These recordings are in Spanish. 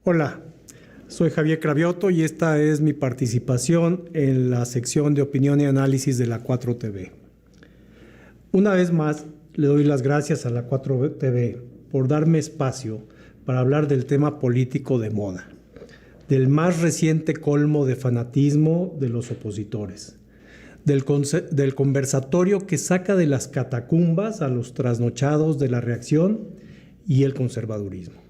Hola, soy Javier Cravioto y esta es mi participación en la sección de opinión y análisis de la 4TV. Una vez más, le doy las gracias a la 4TV por darme espacio para hablar del tema político de moda, del más reciente colmo de fanatismo de los opositores, del conversatorio que saca de las catacumbas a los trasnochados de la reacción y el conservadurismo.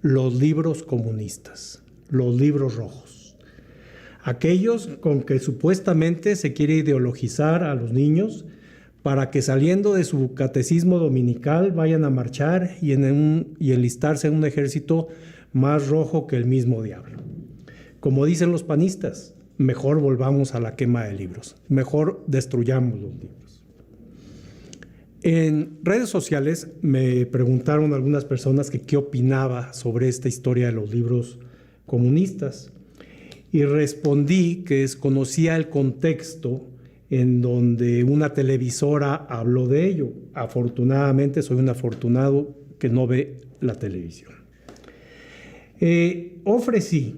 Los libros comunistas, los libros rojos, aquellos con que supuestamente se quiere ideologizar a los niños para que saliendo de su catecismo dominical vayan a marchar y enlistarse en un ejército más rojo que el mismo diablo. Como dicen los panistas, mejor volvamos a la quema de libros, mejor destruyamos los libros. En redes sociales me preguntaron algunas personas que qué opinaba sobre esta historia de los libros comunistas y respondí que desconocía el contexto en donde una televisora habló de ello. Afortunadamente soy un afortunado que no ve la televisión. Ofrecí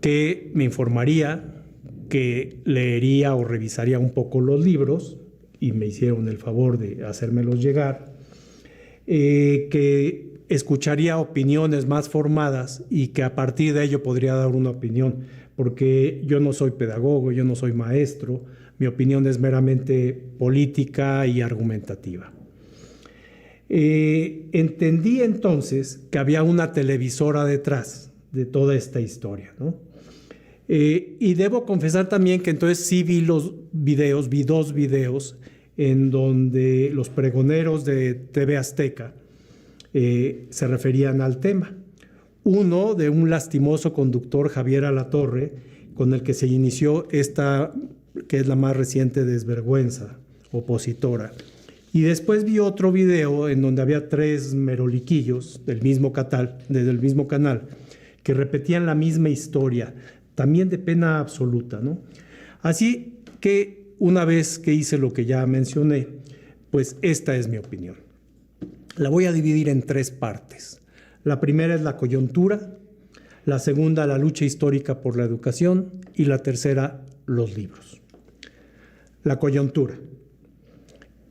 que me informaría, que leería o revisaría un poco los libros y me hicieron el favor de hacérmelos llegar, que escucharía opiniones más formadas y que a partir de ello podría dar una opinión, porque yo no soy pedagogo, yo no soy maestro, mi opinión es meramente política y argumentativa. Entendí entonces que había una televisora detrás de toda esta historia, ¿no? Y debo confesar también que entonces sí vi dos videos en donde los pregoneros de TV Azteca se referían al tema. Uno de un lastimoso conductor, Javier Alatorre, con el que se inició esta, que es la más reciente desvergüenza opositora. Y después vi otro video en donde había tres meroliquillos del mismo canal que repetían la misma historia, también de pena absoluta, ¿no? Así que una vez que hice lo que ya mencioné, pues esta es mi opinión. La voy a dividir en tres partes. La primera es la coyuntura, la segunda la lucha histórica por la educación y la tercera los libros. La coyuntura.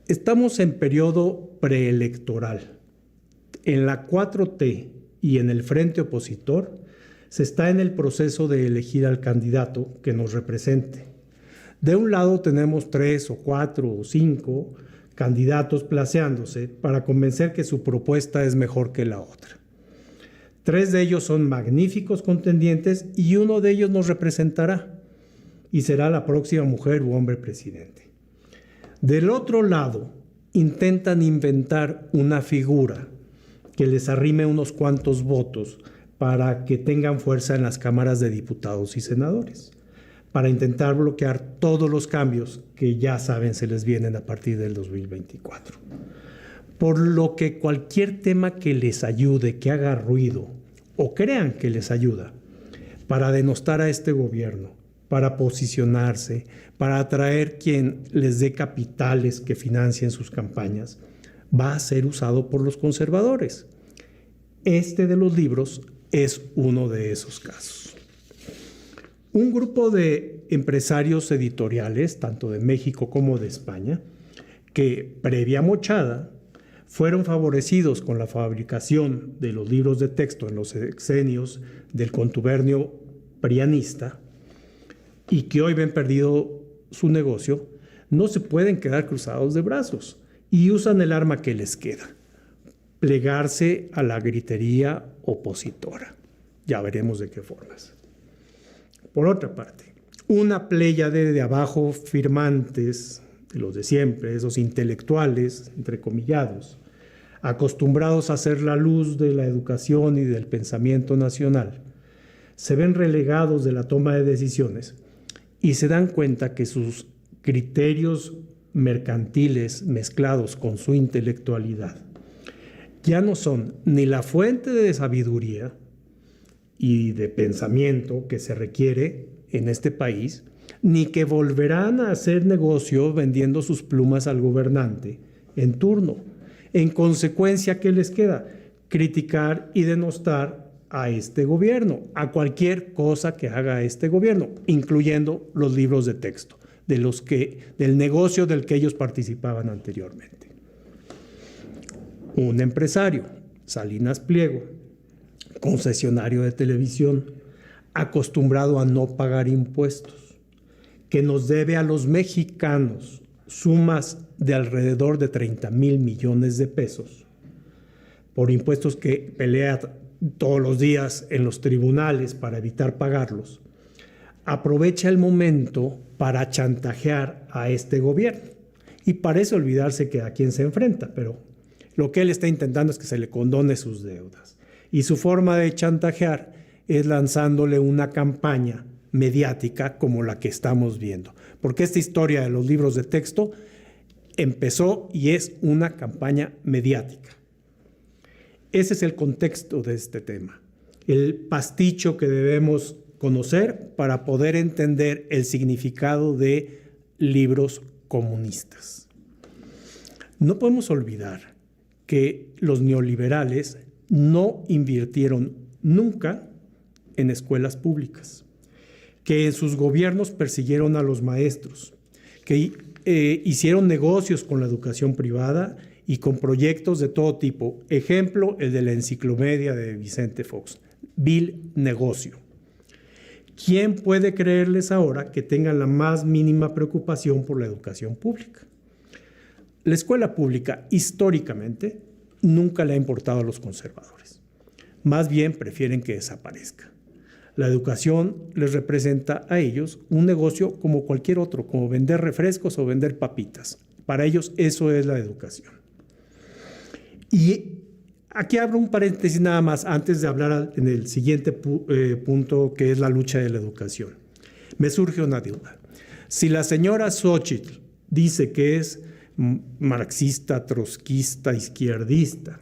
Estamos en periodo preelectoral. En la 4T y en el frente opositor se está en el proceso de elegir al candidato que nos represente. De un lado tenemos 3 o 4 o 5 candidatos placeándose para convencer que su propuesta es mejor que la otra. 3 de ellos son magníficos contendientes y uno de ellos nos representará y será la próxima mujer u hombre presidente. Del otro lado, intentan inventar una figura que les arrime unos cuantos votos para que tengan fuerza en las cámaras de diputados y senadores, para intentar bloquear todos los cambios que ya saben se les vienen a partir del 2024. Por lo que cualquier tema que les ayude, que haga ruido o crean que les ayuda para denostar a este gobierno, para posicionarse, para atraer quien les dé capitales que financien sus campañas, va a ser usado por los conservadores. Este de los libros es uno de esos casos. Un grupo de empresarios editoriales, tanto de México como de España, que previa mochada fueron favorecidos con la fabricación de los libros de texto en los sexenios del contubernio prianista y que hoy ven perdido su negocio, no se pueden quedar cruzados de brazos y usan el arma que les queda: plegarse a la gritería opositora. Ya veremos de qué formas. Por otra parte, una pléyade de abajo firmantes, de los de siempre, esos intelectuales, entrecomillados, acostumbrados a ser la luz de la educación y del pensamiento nacional, se ven relegados de la toma de decisiones y se dan cuenta que sus criterios mercantiles mezclados con su intelectualidad ya no son ni la fuente de sabiduría y de pensamiento que se requiere en este país, ni que volverán a hacer negocio vendiendo sus plumas al gobernante en turno. En consecuencia, ¿qué les queda? Criticar y denostar a este gobierno, a cualquier cosa que haga este gobierno, incluyendo los libros de texto, del negocio del que ellos participaban anteriormente. Un empresario, Salinas Pliego, concesionario de televisión, acostumbrado a no pagar impuestos, que nos debe a los mexicanos sumas de alrededor de 30,000 millones de pesos por impuestos que pelea todos los días en los tribunales para evitar pagarlos, aprovecha el momento para chantajear a este gobierno y parece olvidarse que a quién se enfrenta, pero lo que él está intentando es que se le condone sus deudas. Y su forma de chantajear es lanzándole una campaña mediática como la que estamos viendo. Porque esta historia de los libros de texto empezó y es una campaña mediática. Ese es el contexto de este tema. El pasticho que debemos conocer para poder entender el significado de libros comunistas. No podemos olvidar que los neoliberales no invirtieron nunca en escuelas públicas, que en sus gobiernos persiguieron a los maestros, que hicieron negocios con la educación privada y con proyectos de todo tipo. Ejemplo, el de la enciclopedia de Vicente Fox. Vil negocio. ¿Quién puede creerles ahora que tengan la más mínima preocupación por la educación pública? La escuela pública, históricamente, nunca le ha importado a los conservadores. Más bien prefieren que desaparezca. La educación les representa a ellos un negocio como cualquier otro, como vender refrescos o vender papitas. Para ellos eso es la educación. Y aquí abro un paréntesis nada más antes de hablar en el siguiente punto, que es la lucha de la educación. Me surge una duda. Si la señora Xóchitl dice que es marxista, trotskista, izquierdista,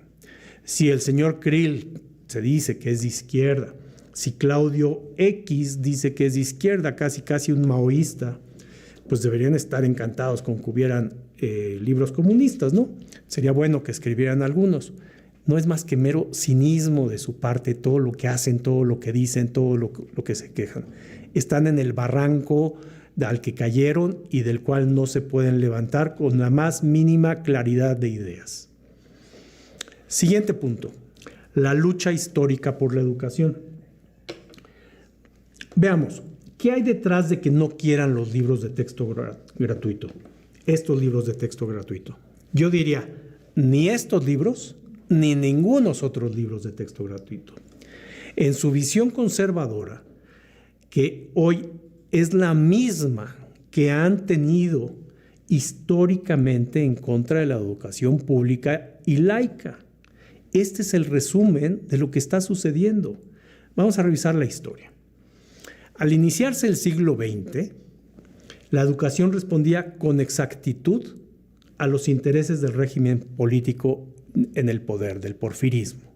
si el señor Krill se dice que es de izquierda, si Claudio X dice que es de izquierda, casi un maoísta, pues deberían estar encantados con que hubieran libros comunistas, ¿no? Sería bueno que escribieran algunos. No es más que mero cinismo de su parte todo lo que hacen, todo lo que dicen, todo lo que se quejan. Están en el barranco al que cayeron y del cual no se pueden levantar con la más mínima claridad de ideas. Siguiente punto, la lucha histórica por la educación. Veamos, ¿qué hay detrás de que no quieran los libros de texto gratuito? Estos libros de texto gratuito. Yo diría, ni estos libros, ni ningunos otros libros de texto gratuito. En su visión conservadora, que hoy es la misma que han tenido históricamente en contra de la educación pública y laica. Este es el resumen de lo que está sucediendo. Vamos a revisar la historia. Al iniciarse el siglo XX, la educación respondía con exactitud a los intereses del régimen político en el poder, del porfirismo.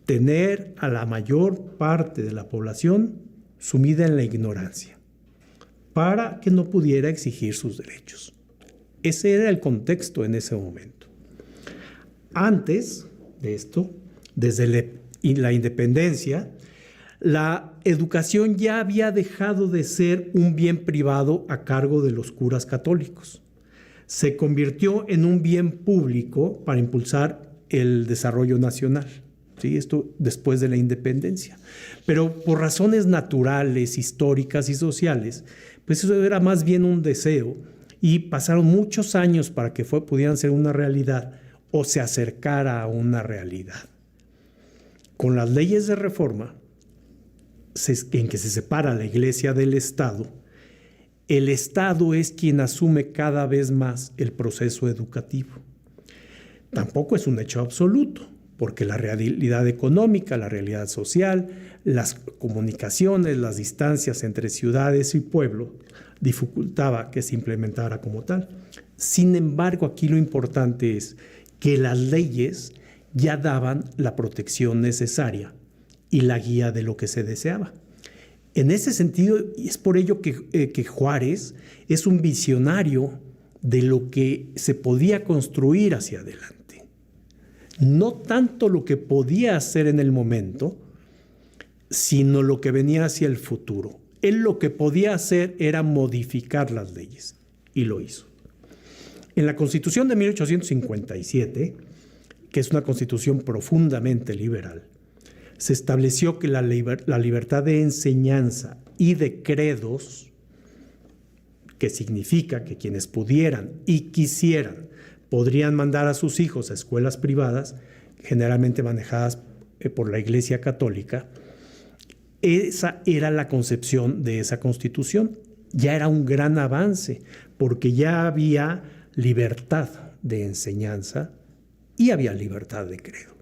Tener a la mayor parte de la población sumida en la ignorancia, para que no pudiera exigir sus derechos. Ese era el contexto en ese momento. Antes de esto, desde la independencia, la educación ya había dejado de ser un bien privado a cargo de los curas católicos. Se convirtió en un bien público para impulsar el desarrollo nacional. ¿Sí? Esto después de la independencia. Pero por razones naturales, históricas y sociales, pues eso era más bien un deseo y pasaron muchos años para que pudieran ser una realidad o se acercara a una realidad. Con las leyes de reforma, en que se separa la Iglesia del Estado, el Estado es quien asume cada vez más el proceso educativo. Tampoco es un hecho absoluto, porque la realidad económica, la realidad social, las comunicaciones, las distancias entre ciudades y pueblos dificultaba que se implementara como tal. Sin embargo, aquí lo importante es que las leyes ya daban la protección necesaria y la guía de lo que se deseaba. En ese sentido, y es por ello que Juárez es un visionario de lo que se podía construir hacia adelante. No tanto lo que podía hacer en el momento, sino lo que venía hacia el futuro. Él lo que podía hacer era modificar las leyes, y lo hizo. En la Constitución de 1857, que es una constitución profundamente liberal, se estableció que la libertad de enseñanza y de credos, que significa que quienes pudieran y quisieran podrían mandar a sus hijos a escuelas privadas, generalmente manejadas por la Iglesia Católica. Esa era la concepción de esa constitución. Ya era un gran avance, porque ya había libertad de enseñanza y había libertad de credo.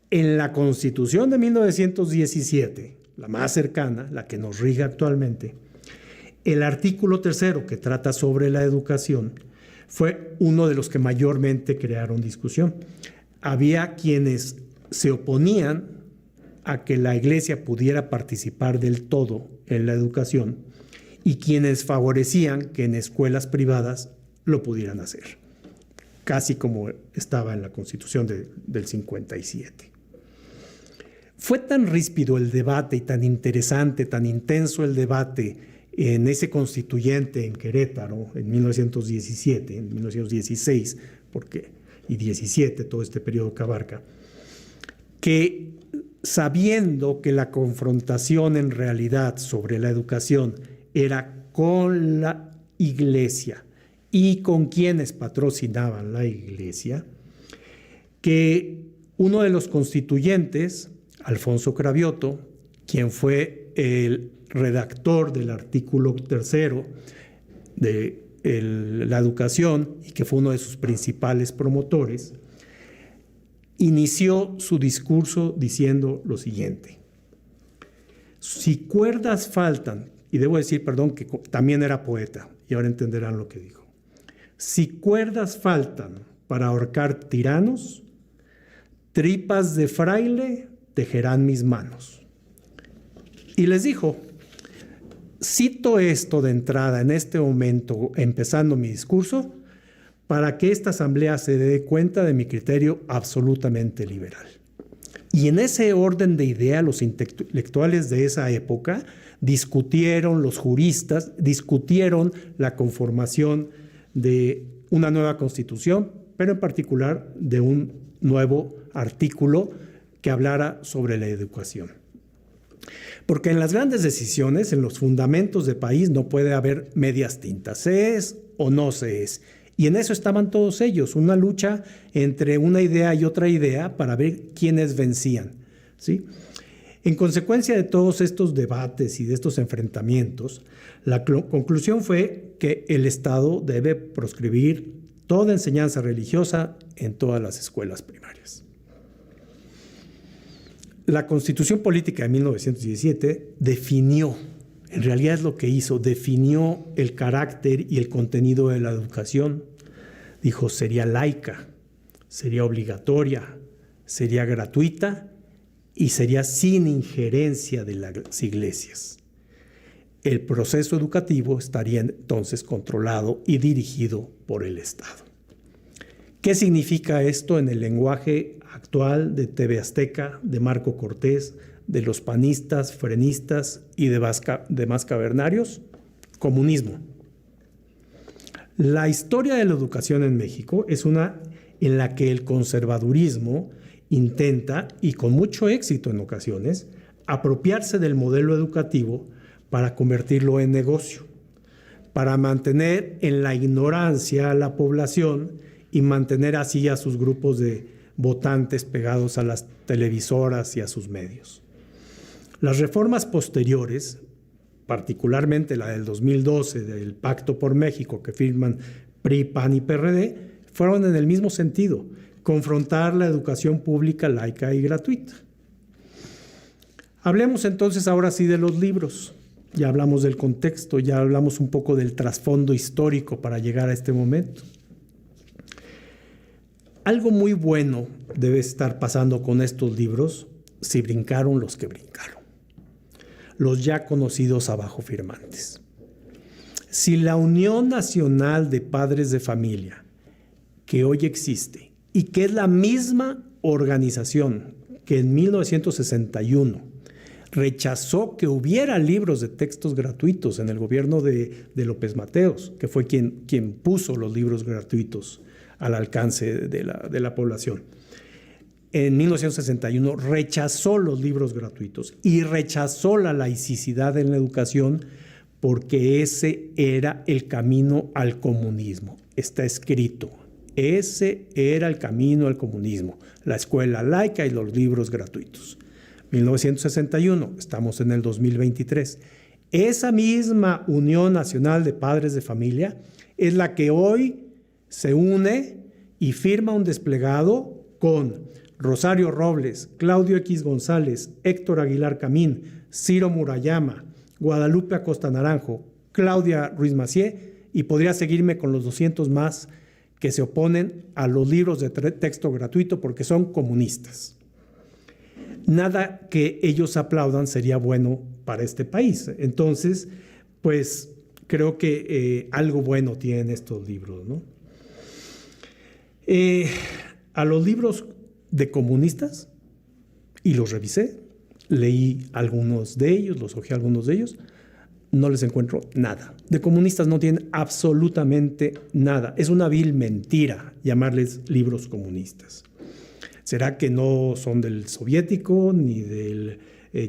En la Constitución de 1917, la más cercana, la que nos rige actualmente, el artículo 3, que trata sobre la educación, fue uno de los que mayormente crearon discusión. Había quienes se oponían a que la Iglesia pudiera participar del todo en la educación y quienes favorecían que en escuelas privadas lo pudieran hacer, casi como estaba en la Constitución del 57. Fue tan ríspido el debate y tan interesante, tan intenso el debate en ese constituyente en Querétaro en 1917, en 1916, y 17, todo este periodo que abarca, que sabiendo que la confrontación en realidad sobre la educación era con la Iglesia y con quienes patrocinaban la Iglesia, que uno de los constituyentes, Alfonso Cravioto, quien fue el redactor del artículo 3 de la educación y que fue uno de sus principales promotores, inició su discurso diciendo lo siguiente: si cuerdas faltan, y debo decir, perdón, que también era poeta, y ahora entenderán lo que dijo, si cuerdas faltan para ahorcar tiranos, tripas de fraile tejerán mis manos. Y les dijo, cito esto de entrada en este momento, empezando mi discurso, para que esta asamblea se dé cuenta de mi criterio absolutamente liberal. Y en ese orden de idea, los intelectuales de esa época discutieron, los juristas discutieron la conformación de una nueva constitución, pero en particular de un nuevo artículo que hablara sobre la educación. Porque en las grandes decisiones, en los fundamentos de país, no puede haber medias tintas. Se es o no se es. Y en eso estaban todos ellos, una lucha entre una idea y otra idea para ver quiénes vencían, ¿sí? En consecuencia de todos estos debates y de estos enfrentamientos, la conclusión fue que el Estado debe proscribir toda enseñanza religiosa en todas las escuelas primarias. La Constitución Política de 1917 definió, en realidad es lo que hizo, definió el carácter y el contenido de la educación. Dijo, sería laica, sería obligatoria, sería gratuita y sería sin injerencia de las iglesias. El proceso educativo estaría entonces controlado y dirigido por el Estado. ¿Qué significa esto en el lenguaje actual de TV Azteca, de Marco Cortés, de los panistas, frenistas y demás cavernarios? Comunismo. La historia de la educación en México es una en la que el conservadurismo intenta, y con mucho éxito en ocasiones, apropiarse del modelo educativo para convertirlo en negocio, para mantener en la ignorancia a la población y mantener así a sus grupos de votantes pegados a las televisoras y a sus medios. Las reformas posteriores, particularmente la del 2012 del Pacto por México que firman PRI, PAN y PRD, fueron en el mismo sentido, confrontar la educación pública laica y gratuita. Hablemos entonces ahora sí de los libros. Ya hablamos del contexto, ya hablamos un poco del trasfondo histórico para llegar a este momento. Algo muy bueno debe estar pasando con estos libros si brincaron los que brincaron. Los ya conocidos abajo firmantes. Si la Unión Nacional de Padres de Familia, que hoy existe y que es la misma organización que en 1961 rechazó que hubiera libros de textos gratuitos en el gobierno de López Mateos, que fue quien puso los libros gratuitos al alcance de la población. En 1961 rechazó los libros gratuitos y rechazó la laicidad en la educación porque ese era el camino al comunismo. Está escrito, ese era el camino al comunismo, la escuela laica y los libros gratuitos. 1961, estamos en el 2023. Esa misma Unión Nacional de Padres de Familia es la que hoy se une y firma un desplegado con Rosario Robles, Claudio X González, Héctor Aguilar Camín, Ciro Murayama, Guadalupe Acosta Naranjo, Claudia Ruiz Massieu, y podría seguirme con los 200 más que se oponen a los libros de texto gratuito porque son comunistas. Nada que ellos aplaudan sería bueno para este país. Entonces, pues creo que algo bueno tienen estos libros, ¿no? A los libros de comunistas, y los revisé, leí algunos de ellos, los hojeé algunos de ellos, no les encuentro nada. De comunistas no tienen absolutamente nada. Es una vil mentira llamarles libros comunistas. ¿Será que no son del soviético, ni del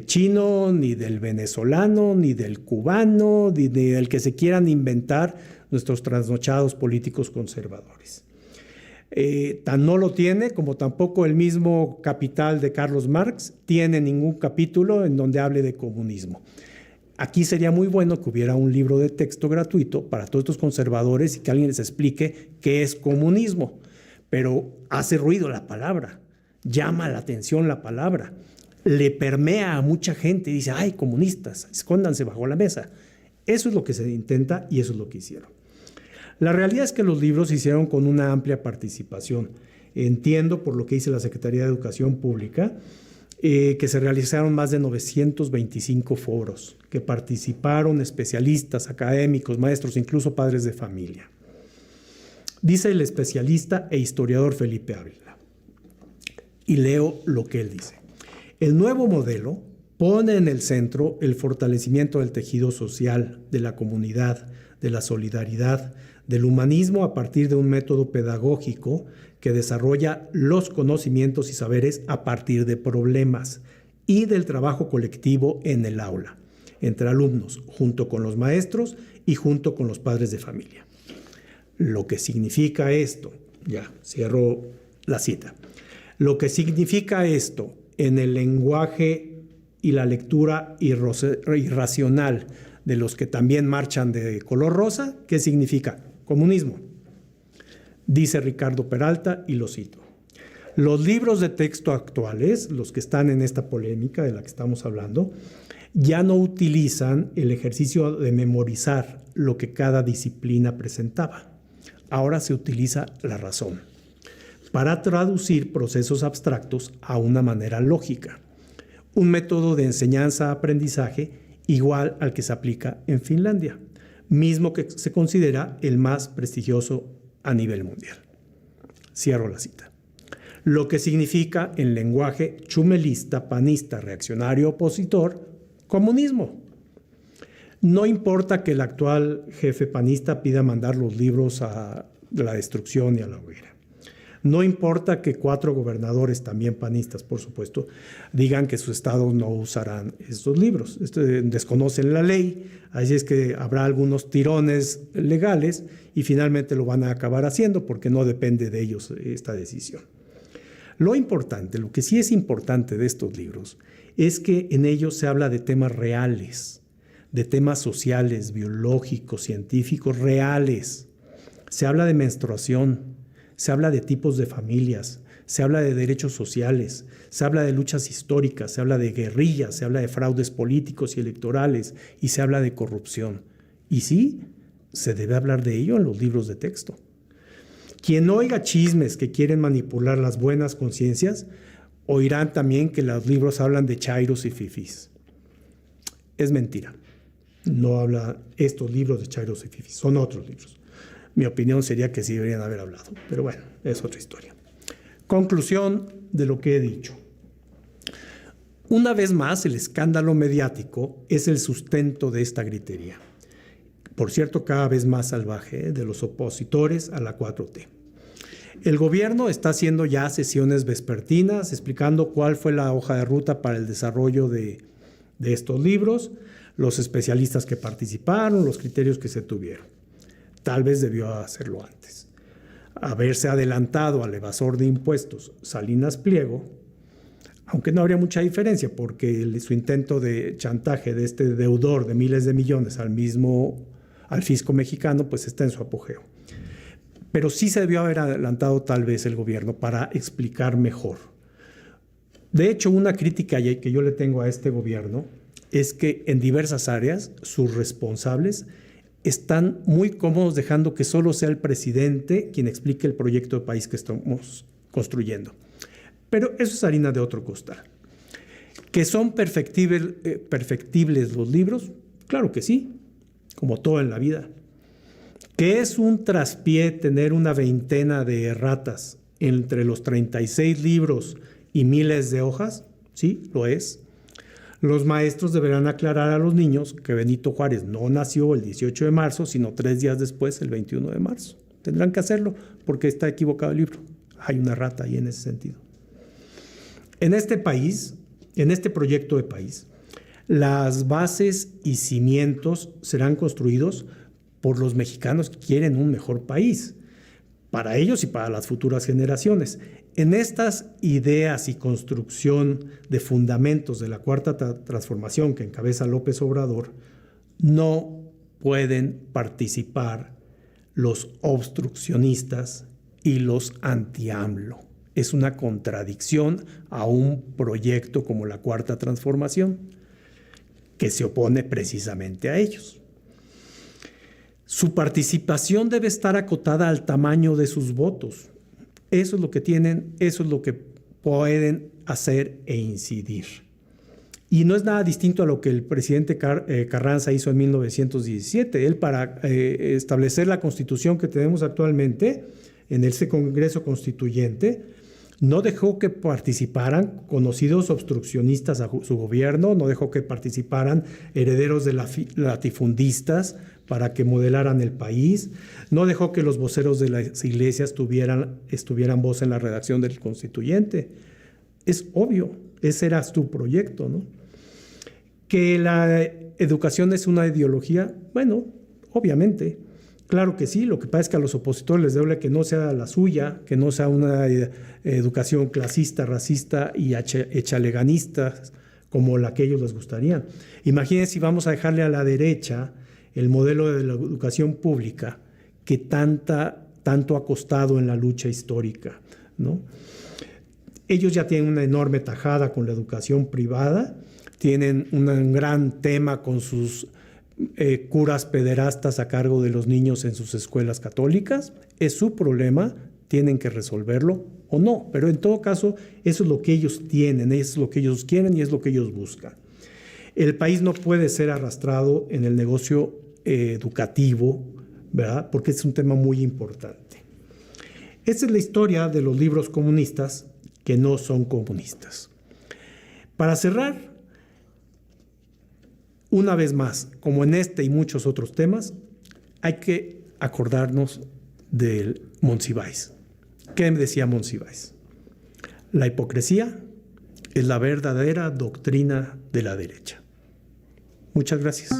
chino, ni del venezolano, ni del cubano, ni del que se quieran inventar nuestros trasnochados políticos conservadores? Tan no lo tiene como tampoco el mismo Capital de Carlos Marx tiene ningún capítulo en donde hable de comunismo. Aquí sería muy bueno que hubiera un libro de texto gratuito para todos estos conservadores y que alguien les explique qué es comunismo. Pero hace ruido la palabra, llama la atención la palabra, le permea a mucha gente y dice, ¡ay, comunistas! Escóndanse bajo la mesa. Eso es lo que se intenta y eso es lo que hicieron. La realidad es que los libros se hicieron con una amplia participación. Entiendo, por lo que dice la Secretaría de Educación Pública, que se realizaron más de 925 foros, que participaron especialistas, académicos, maestros, incluso padres de familia. Dice el especialista e historiador Felipe Ávila, y leo lo que él dice. El nuevo modelo pone en el centro el fortalecimiento del tejido social, de la comunidad, de la solidaridad, del humanismo a partir de un método pedagógico que desarrolla los conocimientos y saberes a partir de problemas y del trabajo colectivo en el aula, entre alumnos, junto con los maestros y junto con los padres de familia. Lo que significa esto, ya cierro la cita, lo que significa esto en el lenguaje y la lectura irracional de los que también marchan de color rosa, ¿qué significa? Comunismo. Dice Ricardo Peralta, y lo cito. Los libros de texto actuales, los que están en esta polémica de la que estamos hablando, ya no utilizan el ejercicio de memorizar lo que cada disciplina presentaba. Ahora se utiliza la razón para traducir procesos abstractos a una manera lógica. Un método de enseñanza-aprendizaje igual al que se aplica en Finlandia, mismo que se considera el más prestigioso a nivel mundial. Cierro la cita. Lo que significa en lenguaje chumelista, panista, reaccionario, opositor, comunismo. No importa que el actual jefe panista pida mandar los libros a la destrucción y a la hoguera. No importa que 4 gobernadores, también panistas, por supuesto, digan que sus estados no usarán estos libros. Desconocen la ley, así es que habrá algunos tirones legales y finalmente lo van a acabar haciendo porque no depende de ellos esta decisión. Lo importante, lo que sí es importante de estos libros, es que en ellos se habla de temas reales, de temas sociales, biológicos, científicos, reales. Se habla de menstruación, se habla de tipos de familias, se habla de derechos sociales, se habla de luchas históricas, se habla de guerrillas, se habla de fraudes políticos y electorales y se habla de corrupción. Y sí, se debe hablar de ello en los libros de texto. Quien oiga chismes que quieren manipular las buenas conciencias, oirán también que los libros hablan de chairos y fifís. Es mentira. No habla estos libros de chairos y fifís, son otros libros. Mi opinión sería que sí deberían haber hablado, pero bueno, es otra historia. Conclusión de lo que he dicho. Una vez más, el escándalo mediático es el sustento de esta gritería. Por cierto, cada vez más salvaje, de los opositores a la 4T. El gobierno está haciendo ya sesiones vespertinas explicando cuál fue la hoja de ruta para el desarrollo de estos libros, los especialistas que participaron, los criterios que se tuvieron. Tal vez debió hacerlo antes. Haberse adelantado al evasor de impuestos Salinas Pliego, aunque no habría mucha diferencia porque su intento de chantaje de este deudor de miles de millones al fisco mexicano, pues está en su apogeo. Pero sí se debió haber adelantado tal vez el gobierno para explicar mejor. De hecho, una crítica que yo le tengo a este gobierno es que en diversas áreas sus responsables están muy cómodos dejando que solo sea el presidente quien explique el proyecto de país que estamos construyendo. Pero eso es harina de otro costal. ¿Que son perfectibles los libros? Claro que sí, como todo en la vida. ¿Que es un traspié tener una veintena de erratas entre los 36 libros y miles de hojas? Sí, lo es. Los maestros deberán aclarar a los niños que Benito Juárez no nació el 18 de marzo, sino 3 días después, el 21 de marzo. Tendrán que hacerlo porque está equivocado el libro. Hay una errata ahí en ese sentido. En este país, en este proyecto de país, las bases y cimientos serán construidos por los mexicanos que quieren un mejor país, para ellos y para las futuras generaciones. En estas ideas y construcción de fundamentos de la Cuarta Transformación que encabeza López Obrador, no pueden participar los obstruccionistas y los anti-AMLO. Es una contradicción a un proyecto como la Cuarta Transformación, que se opone precisamente a ellos. Su participación debe estar acotada al tamaño de sus votos. Eso es lo que tienen, eso es lo que pueden hacer e incidir. Y no es nada distinto a lo que el presidente Carranza hizo en 1917. Él, para establecer la constitución que tenemos actualmente en ese Congreso Constituyente, no dejó que participaran conocidos obstruccionistas a su gobierno, no dejó que participaran herederos de latifundistas para que modelaran el país, no dejó que los voceros de las iglesias estuvieran voz en la redacción del constituyente. Es obvio, ese era tu proyecto, ¿no? Que la educación es una ideología, bueno, obviamente. Claro que sí, lo que pasa es que a los opositores les duele que no sea la suya, que no sea una educación clasista, racista y echaleganista como la que ellos les gustaría. Imagínense si vamos a dejarle a la derecha el modelo de la educación pública que tanto ha costado en la lucha histórica, ¿no? Ellos ya tienen una enorme tajada con la educación privada, tienen un gran tema con sus curas pederastas a cargo de los niños en sus escuelas católicas. Es su problema, tienen que resolverlo o no, pero en todo caso eso es lo que ellos tienen, eso es lo que ellos quieren y es lo que ellos buscan. El país no puede ser arrastrado en el negocio educativo, ¿verdad? Porque es un tema muy importante. Esta es la historia de los libros comunistas que no son comunistas. Para cerrar, una vez más, como en este y muchos otros temas, hay que acordarnos del Monsiváis. ¿Qué decía Monsiváis? La hipocresía es la verdadera doctrina de la derecha. Muchas gracias.